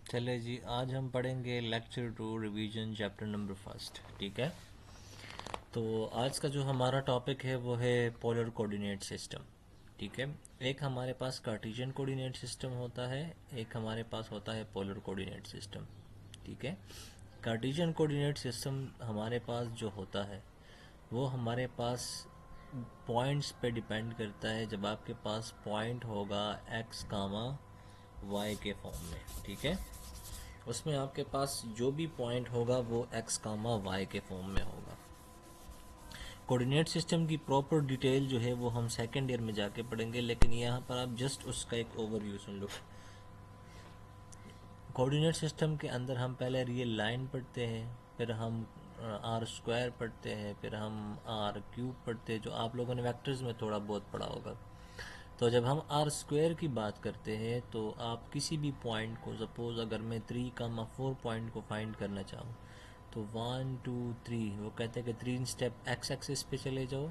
चले जी, आज हम पढ़ेंगे lecture 2 revision chapter number first. ठीक है, तो आज का जो हमारा टॉपिक है वो है पोलर कोऑर्डिनेट सिस्टम। ठीक है, एक हमारे पास कार्टेशियन कोऑर्डिनेट सिस्टम होता है, एक हमारे पास होता है पोलर कोऑर्डिनेट सिस्टम। ठीक है, कार्टेशियन कोऑर्डिनेट सिस्टम हमारे पास जो होता है वो हमारे पास पॉइंट्स पे डिपेंड करता है। जब आपके पास पॉइंट होगा एक्स कामा वाई के फॉर्म में, ठीक है, उसमें आपके पास जो भी पॉइंट होगा वो एक्स कामा वाई के फॉर्म में होगा। कोऑर्डिनेट सिस्टम की प्रॉपर डिटेल जो है वो हम सेकेंड ईयर में जाके पढ़ेंगे, लेकिन यहाँ पर आप जस्ट उसका एक ओवरव्यू सुन लो। कोऑर्डिनेट सिस्टम के अंदर हम पहले रियल लाइन पढ़ते हैं, फिर हम आर स्क्वायर पढ़ते हैं, फिर हम आर क्यूब पढ़ते हैं, जो आप लोगों ने वेक्टर्स में थोड़ा बहुत पढ़ा होगा। तो जब हम आर स्क्वायर की बात करते हैं तो आप किसी भी पॉइंट को, सपोज अगर मैं 3, 4 पॉइंट को फाइंड करना चाहूँ तो 1, 2, 3, वो कहते हैं कि 3 स्टेप एक्स एक्सिस पे चले जाओ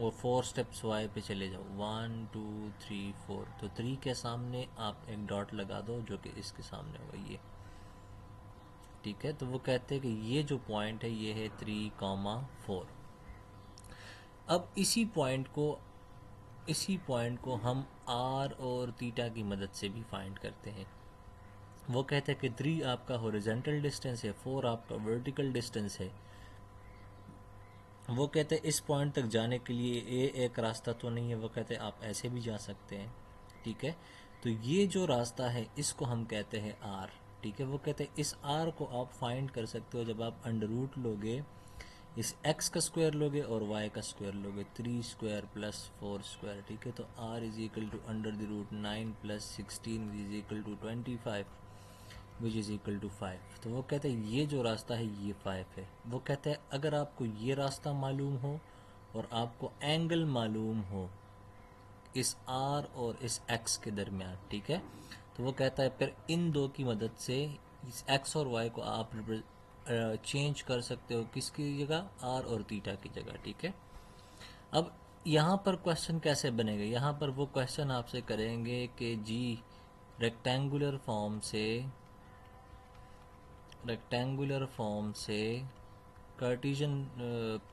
और 4 स्टेप्स वाई पे चले जाओ। 1, 2, 3, 4, तो 3 के सामने आप एक डॉट लगा दो जो कि इसके सामने होगा ये। ठीक है, तो वो कहते हैं कि ये जो पॉइंट है ये है 3, 4। अब इसी पॉइंट को हम आर और थीटा की मदद से भी फाइंड करते हैं। वो कहते हैं कि 3 आपका हॉरिजॉन्टल डिस्टेंस है, 4 आपका वर्टिकल डिस्टेंस है। वो कहते हैं इस पॉइंट तक जाने के लिए ये एक रास्ता तो नहीं है, वो कहते हैं आप ऐसे भी जा सकते हैं। ठीक है, तो ये जो रास्ता है इसको हम कहते हैं आर। ठीक है, वो कहते हैं इस आर को आप फाइंड कर सकते हो जब आप अंडर रूट लोगे, इस x का स्क्वायर लोगे और y का स्क्वायर लोगे, 3 स्क्वायर प्लस 4 स्क्वायर। ठीक है, तो r is equal to under the root 9 plus 16 is equal to 25 which is equal to 5। तो वो कहते हैं ये जो रास्ता है ये 5 है। वो कहते हैं अगर आपको ये रास्ता मालूम हो और आपको एंगल मालूम हो इस r और इस x के दरमियान, ठीक है, तो वो कहता है फिर इन दो की मदद से इस x और y को आप चेंज कर सकते हो, किसकी जगह, r और थीटा की जगह। ठीक है, अब यहाँ पर क्वेश्चन कैसे बनेगा, यहाँ पर वो क्वेश्चन आपसे करेंगे कि जी रेक्टेंगुलर फॉर्म से कार्टेशियन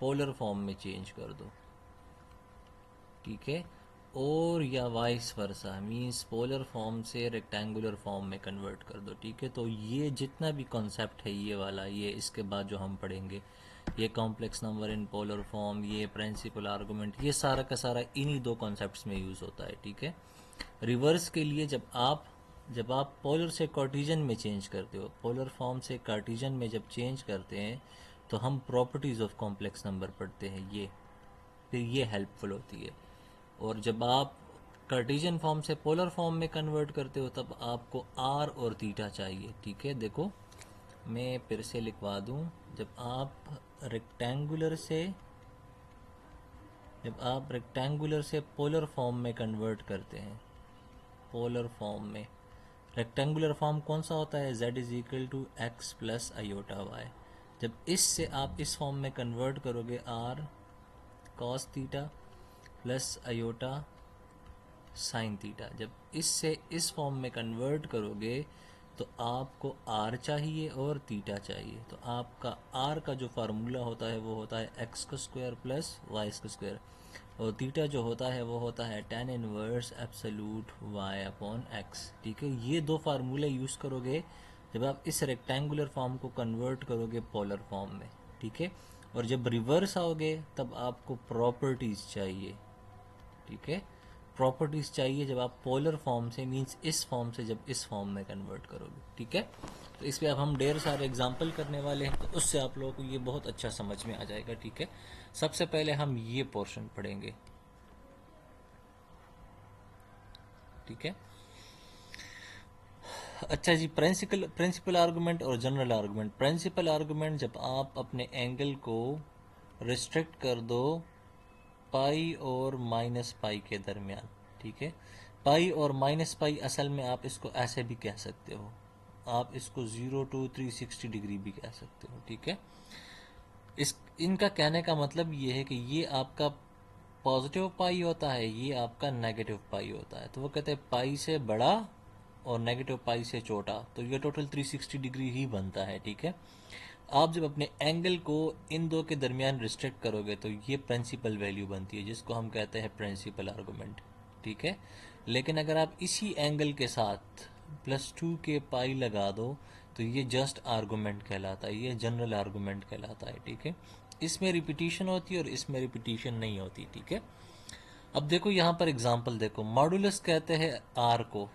पोलर फॉर्म में चेंज कर दो। ठीक है, और या vice versa, means polar form से रेक्टेंगुलर फॉर्म में कन्वर्ट कर दो। ठीक है, तो ये जितना भी कॉन्सेप्ट है ये वाला, ये इसके बाद जो हम पढ़ेंगे, ये complex number in polar form, ये प्रिंसिपल आर्गुमेंट, ये सारा का सारा इन्हीं दो कॉन्सेप्ट्स में यूज़ होता है। ठीक है, रिवर्स के लिए जब आप पोलर से कार्टेशियन में चेंज करते हो, पोलर फॉर्म से कार्टेशियन में जब चेंज करते हैं तो हम प्रॉपर्टीज़ ऑफ कॉम्प्लेक्स नंबर पढ़ते हैं, ये फिर ये हेल्पफुल होती है। और जब आप कार्टेशियन फॉर्म से पोलर फॉर्म में कन्वर्ट करते हो तब आपको आर और थीटा चाहिए। ठीक है, देखो मैं फिर से लिखवा दूं, रेक्टेंगुलर से जब आप रेक्टेंगुलर से पोलर फॉर्म में कन्वर्ट करते हैं, पोलर फॉर्म में रेक्टेंगुलर फॉर्म कौन सा होता है, z is equal to x plus iota y. जब इससे आप इस फॉर्म में कन्वर्ट करोगे, r cos theta plus iota sine theta, जब इससे इस फॉर्म में कन्वर्ट करोगे तो आपको आर चाहिए और थीटा चाहिए। तो आपका आर का जो फार्मूला होता है वो होता है एक्स का स्क्वायर प्लस वाई का स्क्वायर, और थीटा जो होता है वो होता है tan inverse absolute y upon x. ठीक है, ये दो फार्मूले यूज़ करोगे जब आप इस रेक्टेंगुलर फॉर्म को कन्वर्ट करोगे पोलर फॉर्म में। ठीक है, और जब रिवर्स आओगे तब आपको प्रॉपर्टीज़ चाहिए। ठीक है, प्रॉपर्टीज़ चाहिए जब आप पोलर फॉर्म से, मींस इस फॉर्म से जब इस फॉर्म में कन्वर्ट करोगे। ठीक है, तो इस पर अब हम ढेर सारे एग्जाम्पल करने वाले हैं, तो उससे आप लोगों को ये बहुत अच्छा समझ में आ जाएगा। ठीक है, सबसे पहले हम ये पोर्शन पढ़ेंगे। ठीक है, अच्छा जी, प्रिंसिपल आर्गुमेंट और जनरल आर्गुमेंट। प्रिंसिपल आर्गुमेंट जब आप अपने एंगल को रिस्ट्रिक्ट कर दो पाई और माइनस पाई के दरमियान। ठीक है, पाई और माइनस पाई असल में आप इसको ऐसे भी कह सकते हो, आप इसको 0 to 360 डिग्री भी कह सकते हो। ठीक है, इनका कहने का मतलब ये है कि ये आपका पॉजिटिव पाई होता है, ये आपका नेगेटिव पाई होता है। तो वो कहते हैं पाई से बड़ा और नेगेटिव पाई से छोटा, तो ये टोटल 360 डिग्री ही बनता है, ठीक है। आप जब अपने एंगल को इन दो के दरमियान रिस्ट्रिक्ट करोगे तो ये प्रिंसिपल वैल्यू बनती है, जिसको हम कहते हैं प्रिंसिपल आर्गूमेंट, ठीक है। लेकिन अगर आप इसी एंगल के साथ +2 के पाई लगा दो तो ये जस्ट आर्गूमेंट कहलाता है, ये जनरल आर्गूमेंट कहलाता है, ठीक है। इसमें रिपीटिशन होती है और इसमें रिपीटिशन नहीं होती, ठीक है। अब देखो यहाँ पर एग्जांपल देखो, मॉडुलस कहते हैं आर को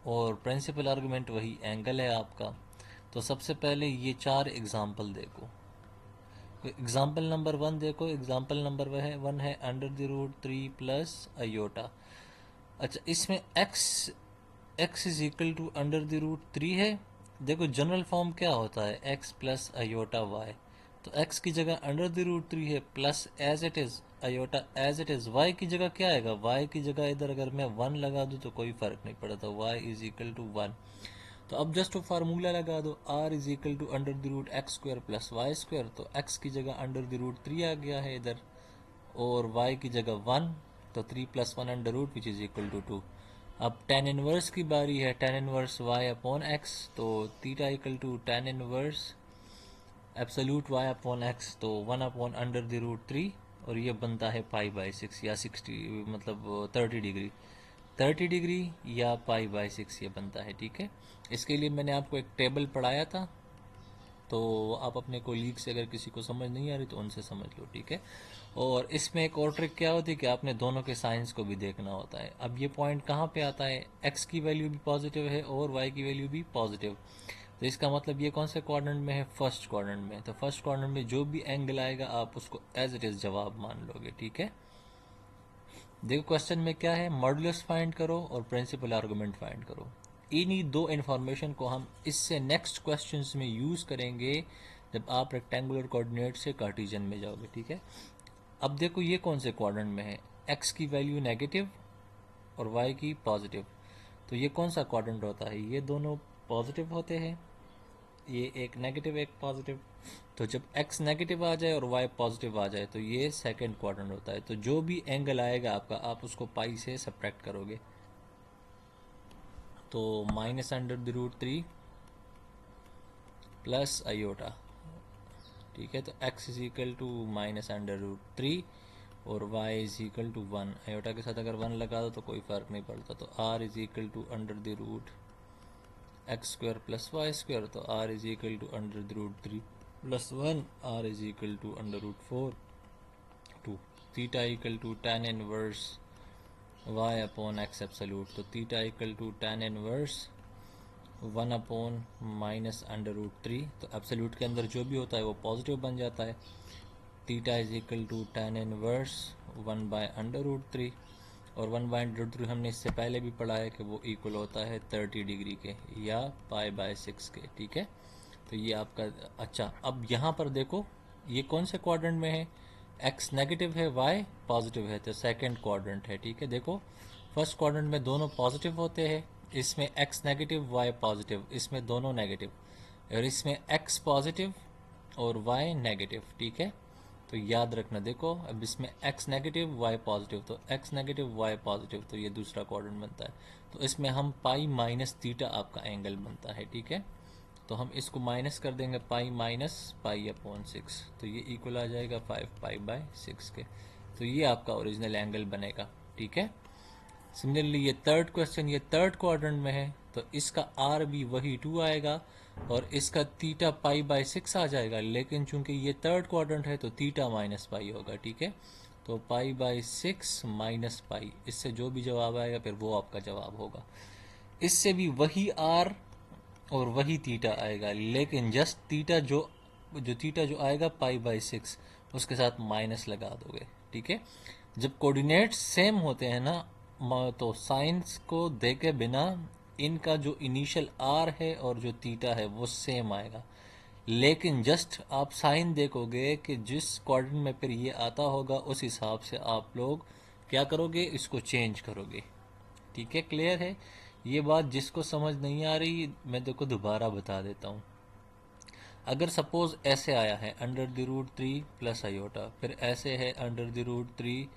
और प्रिंसिपल आर्गुमेंट वही एंगल है आपका। तो सबसे पहले ये 4 एग्जांपल देखो। एग्जांपल नंबर 1 देखो, एग्जांपल नंबर वन है √3 प्लस अयोटा। अच्छा, इसमें x इज इक्वल टू √3 है। देखो जनरल फॉर्म क्या होता है, x प्लस अयोटा y। तो x की जगह √3 है, plus as it is iota as it is. y की जगह क्या आएगा, y की जगह इधर अगर मैं 1 लगा दूं तो कोई फर्क नहीं पड़ता, y इज इक्वल टू 1। तो अब जस्ट फार्मूला लगा दो, r is equal to √x² plus y²। तो x की जगह √3 आ गया है इधर, और y की जगह 1, तो 3 + 1 √ विच इज इक्वल टू 2। अब tan इनवर्स की बारी है, tan inverse y upon x। तो theta equal to tan inverse absolute y upon x, तो 1 अपॉन √3, और ये बनता है π/6 या 60, मतलब 30 डिग्री, 30 डिग्री या π/6 ये बनता है, ठीक है। इसके लिए मैंने आपको एक टेबल पढ़ाया था, तो आप अपने कोलीग से अगर किसी को समझ नहीं आ रही तो उनसे समझ लो, ठीक है। और इसमें एक और ट्रिक क्या होती है कि आपने दोनों के साइंस को भी देखना होता है। अब ये पॉइंट कहाँ पे आता है, x की वैल्यू भी पॉजिटिव है और y की वैल्यू भी पॉजिटिव। तो इसका मतलब ये कौन से क्वाड्रेंट में है, फर्स्ट क्वाड्रेंट में। तो फर्स्ट क्वाड्रेंट में जो भी एंगल आएगा आप उसको एज इट इज जवाब मान लोगे, ठीक है। देखो क्वेश्चन में क्या है, मॉडुलस फाइंड करो और प्रिंसिपल आर्गुमेंट फाइंड करो। इन्हीं दो इन्फॉर्मेशन को हम इससे नेक्स्ट क्वेश्चंस में यूज करेंगे जब आप रेक्टेंगुलर कोऑर्डिनेट से कार्टेशियन में जाओगे, ठीक है। अब देखो ये कौन से क्वाड्रेंट में है, x की वैल्यू नेगेटिव और y की पॉजिटिव। तो ये कौन सा क्वाड्रेंट होता है, ये दोनों पॉजिटिव होते हैं, ये एक नेगेटिव एक पॉजिटिव। तो जब x नेगेटिव आ जाए और y पॉजिटिव आ जाए तो ये सेकंड क्वाड्रेंट होता है। तो जो भी एंगल आएगा आपका, आप उसको पाई से सब्ट्रैक्ट करोगे। तो -√3 प्लस अयोटा, ठीक है। तो x इज इक्वल टू -√3 और y is equal to 1। Iota के साथ अगर 1 लगा दो तो कोई फ़र्क नहीं पड़ता। तो r is equal to x² plus y²। तो r is equal to √3 plus 1, r is equal to √4 2। Theta equal to tan inverse y upon x absolute. तो theta equal to tan inverse 1 upon -√3। तो absolute के अंदर जो भी होता है वो पॉजिटिव बन जाता है। Theta is equal to tan inverse 1/√3, और 1/√3 हमने इससे पहले भी पढ़ा है कि वो इक्वल होता है 30 डिग्री के या π/6 के, ठीक है। तो ये आपका, अच्छा अब यहाँ पर देखो ये कौन से क्वाड्रेंट में है, x नेगेटिव है y पॉजिटिव है, तो सेकंड क्वाड्रेंट है, ठीक है। देखो फर्स्ट क्वाड्रेंट में दोनों पॉजिटिव होते हैं, इसमें x नेगेटिव y पॉजिटिव, इसमें दोनों नेगेटिव, और इसमें x पॉजिटिव और y नेगेटिव, ठीक है। तो याद रखना, देखो अब इसमें x नेगेटिव y पॉजिटिव, तो x नेगेटिव y पॉजिटिव, तो ये दूसरा क्वाड्रेंट बनता है। तो इसमें हम पाई माइनस थीटा आपका एंगल बनता है, ठीक है। तो हम इसको माइनस कर देंगे, पाई माइनस पाई अपॉन 6, तो ये इक्वल आ जाएगा 5π/6 के। तो ये आपका ओरिजिनल एंगल बनेगा, ठीक है। सिमिलरली ये थर्ड क्वेश्चन, ये थर्ड क्वाड्रेंट में है, तो इसका आर भी वही 2 आएगा और इसका थीटा π/6 आ जाएगा। लेकिन चूंकि ये थर्ड क्वाड्रेंट है तो थीटा माइनस पाई होगा, ठीक है। तो π/6 माइनस पाई, इससे जो भी जवाब आएगा फिर वो आपका जवाब होगा। इससे भी वही आर और वही थीटा आएगा, लेकिन जस्ट थीटा जो थीटा जो आएगा π/6 उसके साथ माइनस लगा दोगे, ठीक है। जब कोऑर्डिनेट्स सेम होते हैं ना, तो साइंस को देखे बिना इनका जो इनिशियल आर है और जो थीटा है वो सेम आएगा। लेकिन जस्ट आप साइन देखोगे कि जिस कोऑर्डिनेट में फिर ये आता होगा उस हिसाब से आप लोग क्या करोगे, इसको चेंज करोगे, ठीक है। क्लियर है ये बात, जिसको समझ नहीं आ रही मैं देखो दोबारा बता देता हूँ। अगर सपोज ऐसे आया है √3 प्लस अयोटा, फिर ऐसे है √3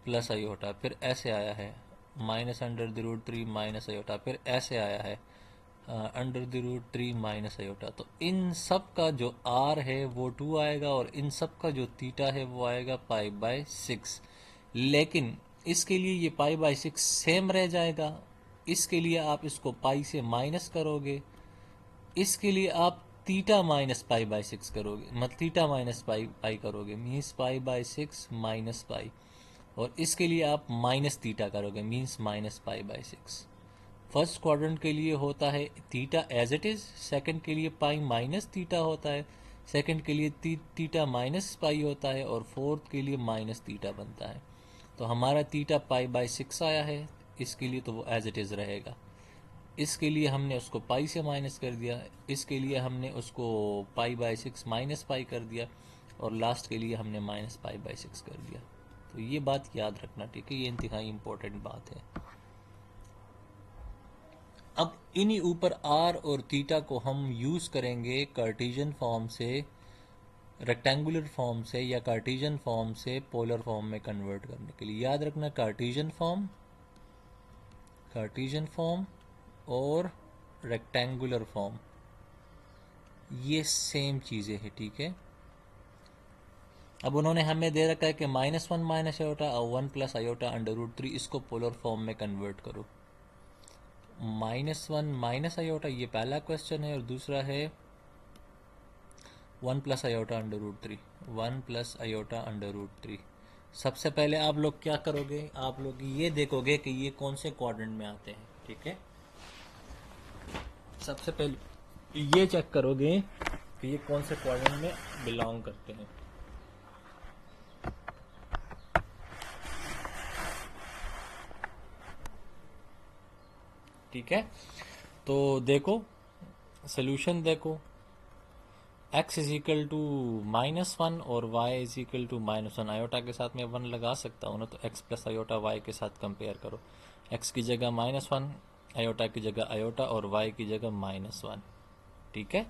प्लस अयोटा, फिर ऐसे आया है -√3 माइनस अयोटा, फिर ऐसे आया है under the root 3 minus iota. तो इन सब का जो आर है वो 2 आएगा और इन सब का जो थीटा है वो आएगा पाई बाय 6। लेकिन इसके लिए ये पाई बाय 6 सेम रह जाएगा। इसके लिए आप इसको पाई से माइनस करोगे, इसके लिए आप थीटा माइनस पाई बाय 6 करोगे, मतलब थीटा माइनस पाई पाई करोगे, means pi by 6 minus pi. और इसके लिए आप माइनस थीटा करोगे, means minus pi by 6। First quadrant के लिए होता है theta as it is, second के लिए पाई माइनस थीटा होता है, सेकंड के लिए थीटा माइनस पाई होता है और फोर्थ के लिए माइनस थीटा बनता है। तो हमारा थीटा पाई बाय 6 आया है, इसके लिए तो वो एज इट इज रहेगा। इसके लिए हमने उसको पाई से माइनस कर दिया, इसके लिए हमने उसको पाई बाय 6 माइनस पाई कर दिया और लास्ट के लिए हमने माइनस पाई बाय 6 कर दिया। तो ये बात याद रखना, ठीक है, ये इंतहाई इंपॉर्टेंट बात है। अब इन्हीं ऊपर आर और थीटा को हम यूज करेंगे कार्टेशियन फॉर्म से रेक्टेंगुलर फॉर्म से या कार्टेशियन फॉर्म से पोलर फॉर्म में कन्वर्ट करने के लिए। याद रखना कार्टेशियन फॉर्म और रेक्टेंगुलर फॉर्म ये सेम चीज़ें हैं, ठीक है। अब उन्होंने हमें दे रखा है कि -1 माइनस आयोटा और 1 प्लस आयोटा अंडर रूट 3, इसको पोलर फॉर्म में कन्वर्ट करो। -1 माइनस आयोटा ये पहला क्वेश्चन है और दूसरा है 1 plus iota under root 3, 1 plus iota under root 3। सबसे पहले आप लोग क्या करोगे, आप लोग ये देखोगे कि ये कौन से क्वाड्रेंट में आते हैं, ठीक है। सबसे पहले ये चेक करोगे कि ये कौन से क्वाड्रेंट में बिलोंग करते हैं। ठीक है, तो देखो सोल्यूशन देखो, x इज इक्वल टू -1 और y is equal to -1। Iota के साथ मैं 1 लगा सकता हूँ ना, तो x प्लस आयोटा y के साथ कंपेयर करो। x की जगह -1, आयोटा की जगह आयोटा और y की जगह -1, ठीक है।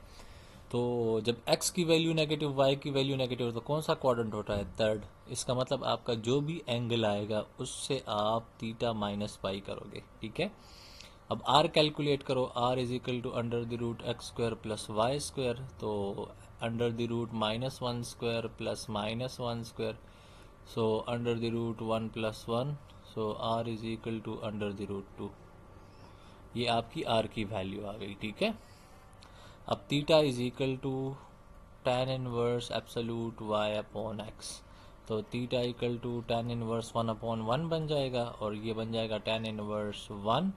तो जब x की वैल्यू नेगेटिव, y की वैल्यू नेगेटिव, तो कौन सा क्वाड्रेंट होता है, थर्ड। इसका मतलब आपका जो भी एंगल आएगा उससे आप थीटा माइनस पाई करोगे, ठीक है। अब r कैलकुलेट करो, r is equal to under the root x square plus Y square, तो under the root -1 square plus -1 square, so under the root 1 plus 1, so r is equal to under the root 2। ये आपकी r की value आ गई, ठीक है। अब theta is equal to tan inverse absolute y upon x, तो theta equal to tan inverse 1/1 बन जाएगा और ये बन जाएगा tan इनवर्स 1।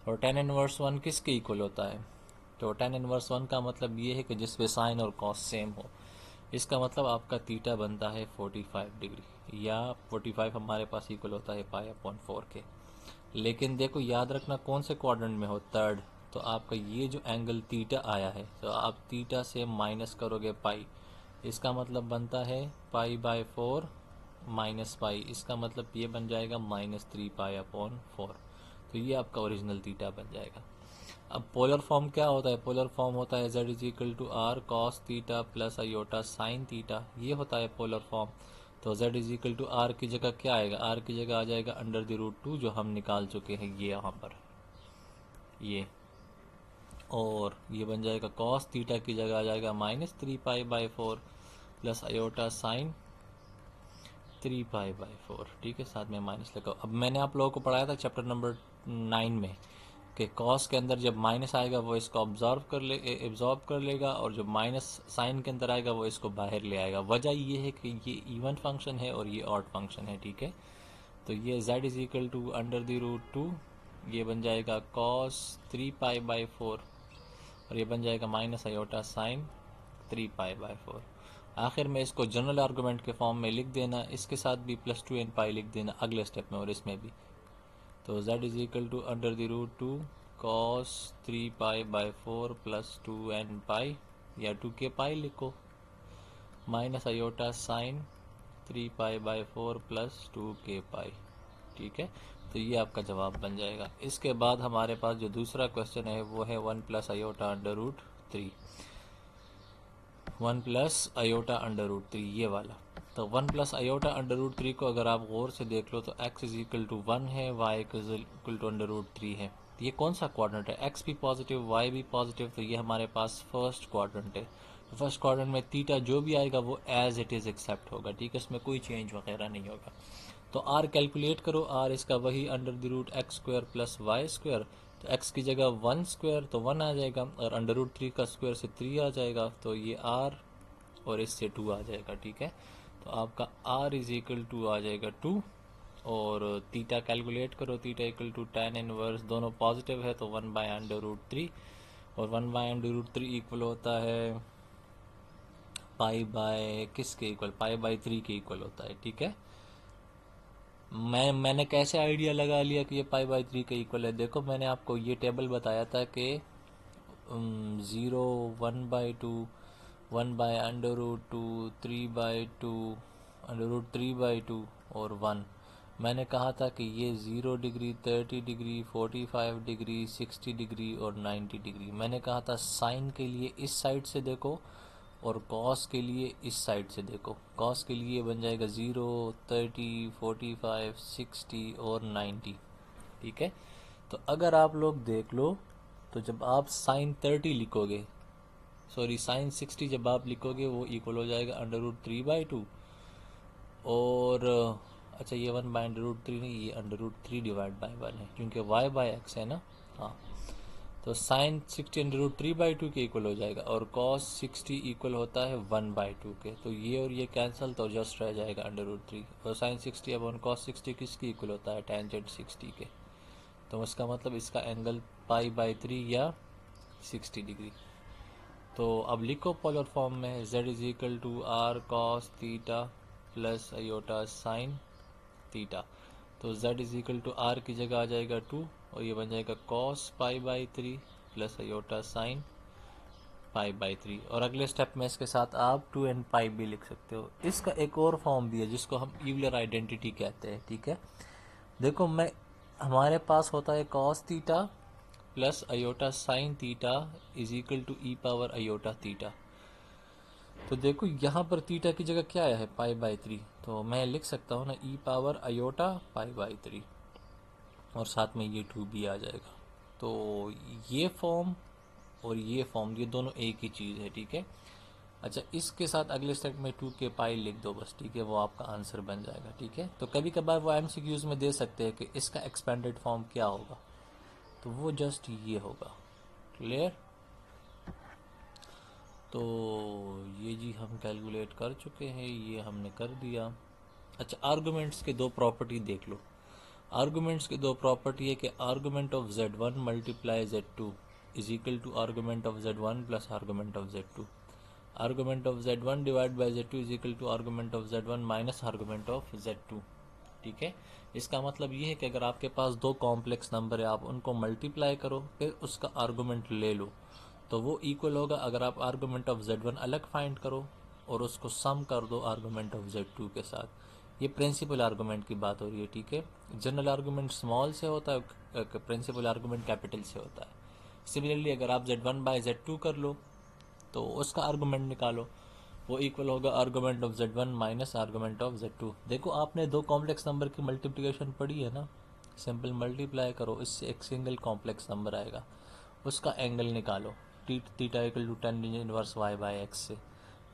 और tan इनवर्स 1 किसके इक्वल होता है, तो tan इनवर्स 1 का मतलब ये है कि जिसपे साइन और कॉस सेम हो। इसका मतलब आपका थीटा बनता है 45 डिग्री, या 45 हमारे पास इक्वल होता है पाई/4 के। लेकिन देखो याद रखना कौन से क्वाड्रेंट में हो, थर्ड। तो आपका ये जो एंगल थीटा आया है, तो आप थीटा से माइनस करोगे पाई, इसका मतलब बनता है पाई/4 माइनस पाई, इसका मतलब ये बन जाएगा -3 पाई/4। तो ये आपका ओरिजिनल थीटा बन जाएगा। अब पोलर फॉर्म क्या होता है, पोलर फॉर्म होता है z is equal to r cos theta plus iota sine theta, ये होता है पोलर फॉर्म। तो z is equal to r की जगह क्या आएगा, r की जगह आ जाएगा अंडर द रूट 2 जो हम निकाल चुके हैं ये यहाँ पर, ये, और ये बन जाएगा कॉस थीटा की जगह आ जाएगा -3 पाई/4 प्लस आयोटा साइन 3 पाई/4, ठीक है, साथ में माइनस लगाओ। अब मैंने आप लोगों को पढ़ाया था चैप्टर नंबर 9 में कि कॉस के अंदर जब माइनस आएगा वो इसको एब्जॉर्ब कर लेगा और जब माइनस साइन के अंदर आएगा वो इसको बाहर ले आएगा। वजह ये है कि ये इवन फंक्शन है और ये ऑड फंक्शन है, ठीक है। तो ये z is equal to under the root 2, ये बन जाएगा कॉस 3 पाई/4 और ये बन जाएगा माइनस आयोटा साइन 3 पाई/4। आखिर में इसको जनरल आर्गूमेंट के फॉर्म में लिख देना, इसके साथ भी +2 n पाई लिख देना अगले स्टेप में और इसमें भी। तो z is equal to under the root 2 cos 3 पाई/4 प्लस 2 n पाई, या 2k पाई लिखो, माइनस आयोटा साइन 3 पाई/4 प्लस 2k पाई, ठीक है। तो ये आपका जवाब बन जाएगा। इसके बाद हमारे पास जो दूसरा क्वेश्चन है वो है 1 plus iota under root 3, 1 plus iota under root 3 ये वाला। तो 1 प्लस आयोटा अंडर रूट 3 को अगर आप गौर से देख लो तो x इज इक्वल टू 1 है, y is equal to under root 3 है। तो ये कौन सा क्वाड्रेंट है, एक्स भी पॉजिटिव वाई भी पॉजिटिव, तो ये हमारे पास फर्स्ट क्वाड्रेंट है। फर्स्ट क्वाड्रेंट में थीटा जो भी आएगा वो एज इट इज़ एक्सेप्ट होगा, ठीक है, इसमें कोई चेंज वगैरह नहीं होगा। तो आर कैलकुलेट करो, आर इसका वही under the root x square plus Y square, तो एक्स की जगह 1 स्क्वायर तो 1 आ जाएगा, और अंडर रूट 3 का स्क्वायर से 3 आ जाएगा, तो ये आर और इससे 2 आ जाएगा, ठीक है। तो आपका आर इज इक्वल टू आ जाएगा 2, और थीटा कैलकुलेट करो, theta equal to tan inverse, दोनों पॉजिटिव है तो 1/√3, और 1/√3 इक्वल होता है पाई बाय किसके इक्वल, पाई/3 के इक्वल होता है, ठीक है। मैंने कैसे आइडिया लगा लिया कि ये पाई/3 के इक्वल है, देखो मैंने आपको ये टेबल बताया था कि 0, 1/2, 1/√2, 3/2, √3/2 और 1। मैंने कहा था कि ये 0 डिग्री, 30 डिग्री, 45 डिग्री, 60 डिग्री और 90 डिग्री। मैंने कहा था साइन के लिए इस साइड से देखो और कॉस के लिए इस साइड से देखो। कॉस के लिए बन जाएगा 0, 30, 45, 60 और 90, ठीक है। तो अगर आप लोग देख लो, तो जब आप साइन 30 लिखोगे, सॉरी साइन 60 जब आप लिखोगे, वो इक्वल हो जाएगा √3/2, और अच्छा ये 1/√3 नहीं, ये √3 डिवाइड बाई 1 है, क्योंकि y/x है ना। हाँ, तो साइन 60 √3/2 के इक्वल हो जाएगा, और कॉस 60 इक्वल होता है 1/2 के, तो ये और ये कैंसिल, तो जस्ट रह जाएगा √3, और साइन 60 अपॉन कॉस 60 किसके इक्वल होता है, टेंजेंट 60 के। तो इसका मतलब इसका एंगल पाई/3 या 60 डिग्री। तो अब लिखो पोलर फॉर्म में, z is equal to r cos theta plus iota sine theta. तो z is equal to r की जगह आ जाएगा 2, और ये बन जाएगा कॉस पाई/3 प्लस अयोटा साइन पाई/3, और अगले स्टेप में इसके साथ आप 2 एंड पाई भी लिख सकते हो। इसका एक और फॉर्म भी है जिसको हम यूलर आइडेंटिटी कहते हैं, ठीक है। देखो मैं, हमारे पास होता है cos theta plus iota sine theta is equal to e power iota theta. तो देखो यहाँ पर थीटा की जगह क्या आया है, पाई/3, तो मैं लिख सकता हूँ ना ई पावर अयोटा पाई/3, और साथ में ये 2 भी आ जाएगा। तो ये फॉर्म और ये फॉर्म, ये दोनों एक ही चीज़ है, ठीक है। अच्छा, इसके साथ अगले स्टेप में 2 के पाई लिख दो बस, ठीक है, वो आपका आंसर बन जाएगा, ठीक है। तो कभी कभार वो एमसीक्यूज में दे सकते हैं कि इसका एक्सपेंडेड फॉर्म क्या होगा, तो वो जस्ट ये होगा। क्लियर। तो ये जी हम कैलकुलेट कर चुके हैं, ये हमने कर दिया। अच्छा, आर्गूमेंट्स के दो प्रॉपर्टी देख लो। आर्गूमेंट्स के दो प्रॉपर्टी है कि argument of z1 multiply z2 is equal to argument of z1 plus argument of z2। Argument of z1 divide by z2 is equal to argument of z1 minus argument of z2, ठीक है। इसका मतलब ये है कि अगर आपके पास दो कॉम्प्लेक्स नंबर है, आप उनको मल्टीप्लाई करो, फिर उसका आर्गूमेंट ले लो, तो वो इक्वल होगा। अगर आप आर्गूमेंट ऑफ z1 अलग फाइंड करो और उसको सम कर दो आर्गूमेंट ऑफ z2 के साथ। ये प्रिंसिपल आर्गूमेंट की बात हो रही है, ठीक है। जनरल आर्गूमेंट स्मॉल से होता है, प्रिंसिपल आर्गूमेंट कैपिटल से होता है। सिमिलरली अगर आप z1 बाय z2 कर लो तो उसका आर्गूमेंट निकालो, वो इक्वल होगा argument of z1 minus argument of z2। देखो आपने दो कॉम्प्लेक्स नंबर की मल्टीप्लिकेशन पढ़ी है ना, सिंपल मल्टीप्लाई करो, इससे एक सिंगल कॉम्प्लेक्स नंबर आएगा, उसका एंगल निकालो, theta equal to tan inverse y/x से,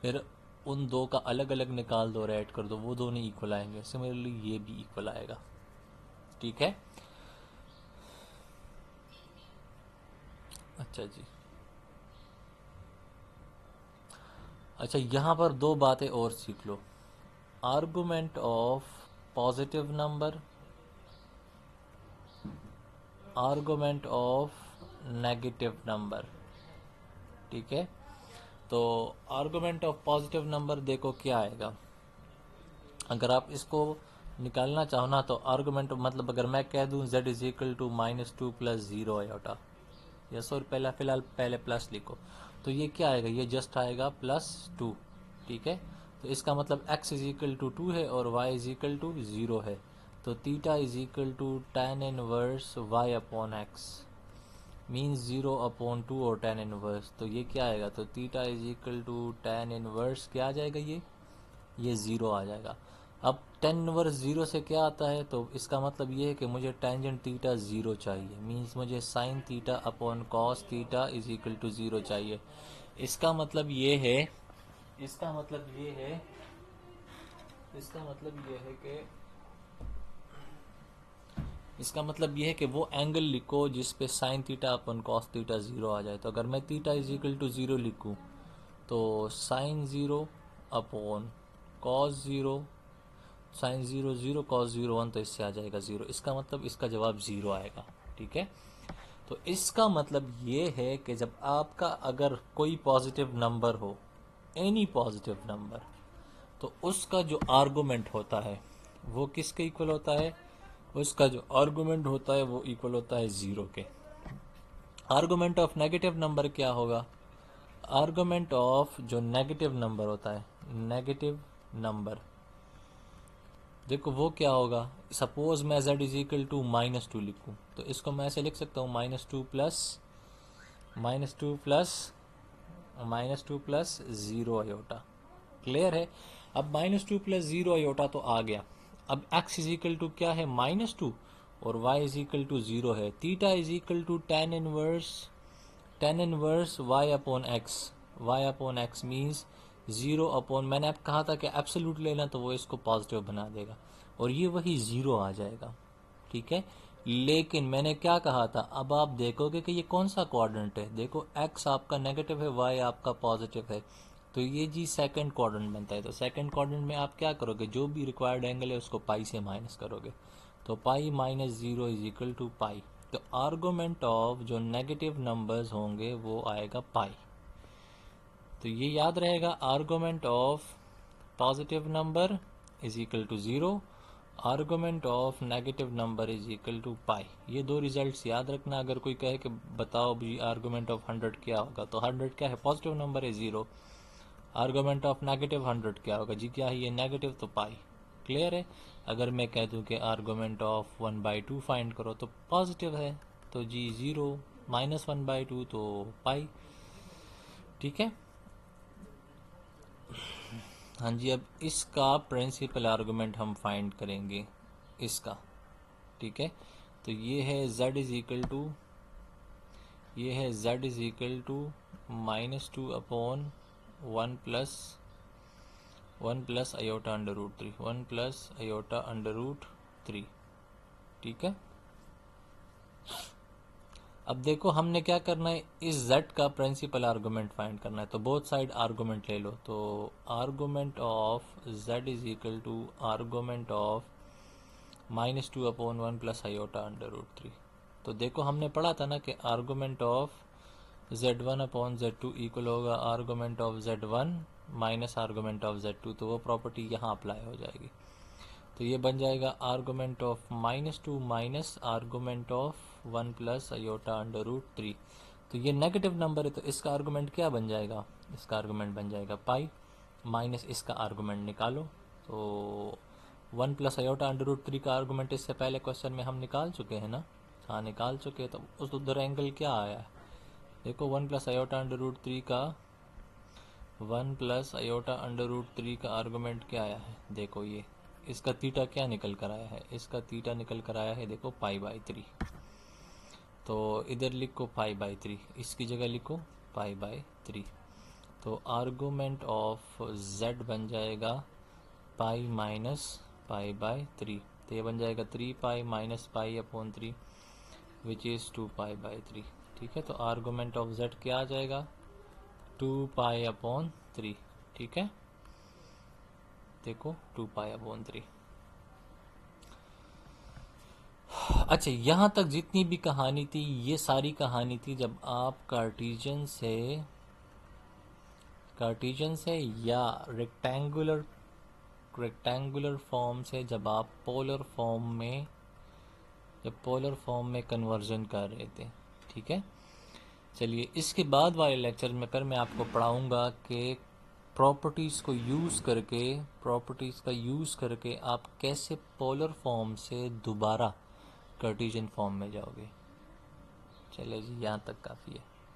फिर उन दो का अलग अलग निकाल दो और ऐड कर दो, वो दोनों इक्वल आएंगे। सिमिलरली ये भी इक्वल आएगा, ठीक है। अच्छा जी, अच्छा यहाँ पर दो बातें और सीख लो। Argument of positive number, argument of negative number, ठीक है। तो आर्गुमेंट ऑफ पॉजिटिव नंबर देखो क्या आएगा। अगर आप इसको निकालना चाहो ना, तो आर्गुमेंट मतलब अगर मैं कह दूं z is equal to -2 plus 0 iota, yes, और फिलहाल पहले प्लस लिखो, तो ये क्या आएगा, ये जस्ट आएगा +2, ठीक है। तो इसका मतलब x इज इक्वल टू 2 है और y इज इक्वल टू 0 है, तो theta is equal to tan inverse y upon x, means 0/2 और tan इनवर्स, तो ये क्या आएगा, तो theta is equal to tan inverse क्या आ जाएगा, ये 0 आ जाएगा। अब टेन इनवर्स ज़ीरो से क्या आता है, तो इसका मतलब ये है कि मुझे टेंजेंट थीटा ज़ीरो चाहिए, मींस मुझे sine theta upon cos theta is equal to zero चाहिए। इसका मतलब ये है इसका मतलब ये है इसका मतलब ये है कि इसका मतलब ये है कि वो एंगल लिखो जिस पे sine theta upon cos theta zero आ जाए। तो अगर मैं theta is equal to zero लिखूँ तो sine zero upon cos zero, sine zero zero cos zero one, तो इससे आ जाएगा ज़ीरो। इसका मतलब इसका जवाब ज़ीरो आएगा। ठीक है, तो इसका मतलब ये है कि जब आपका अगर कोई पॉजिटिव नंबर हो, एनी पॉजिटिव नंबर, तो उसका जो आर्गुमेंट होता है वो किसके इक्वल होता है, उसका जो आर्गुमेंट होता है वो इक्वल होता है ज़ीरो के। आर्गुमेंट ऑफ नेगेटिव नंबर क्या होगा, आर्गुमेंट ऑफ जो नेगेटिव नंबर होता है, नेगेटिव नंबर, देखो वो क्या होगा। सपोज मैं z is equal to minus two लिखूँ तो इसको मैं ऐसे लिख सकता हूँ minus two plus zero iota. Clear है। अब minus two plus zero iota तो आ गया। अब x इज इक्वल टू क्या है, माइनस टू, और y is equal to zero है। Theta is equal to tan inverse y upon x means zero upon, मैंने अब कहा था कि एब्सोल्यूट लेना तो वो इसको पॉजिटिव बना देगा और ये वही ज़ीरो आ जाएगा। ठीक है, लेकिन मैंने क्या कहा था, अब आप देखोगे कि ये कौन सा क्वाड्रेंट है। देखो x आपका नेगेटिव है, y आपका पॉजिटिव है, तो ये जी सेकंड क्वाड्रेंट बनता है। तो सेकंड क्वाड्रेंट में आप क्या करोगे, जो भी रिक्वायर्ड एंगल है उसको पाई से माइनस करोगे, तो pi minus zero is equal to pi. तो आर्गुमेंट ऑफ जो नेगेटिव नंबर्स होंगे वो आएगा पाई। तो ये याद रहेगा, argument of positive number is equal to zero, argument of negative number is equal to pi. ये दो रिजल्ट्स याद रखना। अगर कोई कहे कि बताओ भी आर्गुमेंट ऑफ 100 क्या होगा, तो 100 क्या है, पॉजिटिव नंबर है ज़ीरो। आर्गुमेंट ऑफ नेगेटिव 100 क्या होगा जी, क्या है ये, नेगेटिव, तो पाई। क्लियर है। अगर मैं कह दूं कि आर्गुमेंट ऑफ 1/2 फाइंड करो तो पॉजिटिव है, तो जी ज़ीरो, माइनस 1/2 तो पाई। ठीक है, हाँ जी। अब इसका प्रिंसिपल आर्गुमेंट हम फाइंड करेंगे इसका। ठीक है, तो ये है z is equal to minus two upon one plus iota under root three. ठीक है, अब देखो हमने क्या करना है, इस z का प्रिंसिपल आर्गुमेंट फाइंड करना है। तो बोथ साइड आर्गुमेंट ले लो, तो argument of z is equal to argument of minus two upon one plus iota under root three. तो देखो हमने पढ़ा था ना कि argument of z1 upon z2 equal होगा argument of z1 minus argument of z2, तो वो प्रॉपर्टी यहाँ अप्लाई हो जाएगी। तो ये बन जाएगा argument of minus two minus argument of one plus iota under root three. तो ये नेगेटिव नंबर है, तो इसका आर्गुमेंट क्या बन जाएगा, इसका आर्गुमेंट बन जाएगा पाई, माइनस इसका आर्गुमेंट निकालो। तो one plus iota under root three का आर्गुमेंट इससे पहले क्वेश्चन में हम निकाल चुके हैं ना, हाँ निकाल चुके हैं। तो उस उधर एंगल क्या आया है, देखो one plus iota under root three का आर्गुमेंट क्या आया है, देखो ये इसका थीटा क्या निकल कर आया है, इसका थीटा निकल कर आया है देखो पाई/3। तो इधर लिखो पाई/3, इसकी जगह लिखो पाई/3। तो आर्गुमेंट ऑफ z बन जाएगा पाई माइनस पाई/3। तो ये बन जाएगा 3 pi minus pi upon 3 which is 2 पाई/3। ठीक है, तो आर्गुमेंट ऑफ z क्या आ जाएगा, 2 पाई अपॉन 3। ठीक है, देखो 2 पाई अपॉन 3। अच्छा, यहाँ तक जितनी भी कहानी थी ये सारी कहानी थी जब आप कार्टीजन से या रेक्टेंगुलर फॉर्म से जब आप पोलर फॉर्म में कन्वर्जन कर रहे थे। ठीक है, चलिए इसके बाद वाले लेक्चर में फिर मैं आपको पढ़ाऊंगा कि प्रॉपर्टीज़ का यूज़ करके आप कैसे पोलर फॉर्म से दोबारा कार्टीजन फॉर्म में जाओगे। चलिए जी, यहाँ तक काफ़ी है।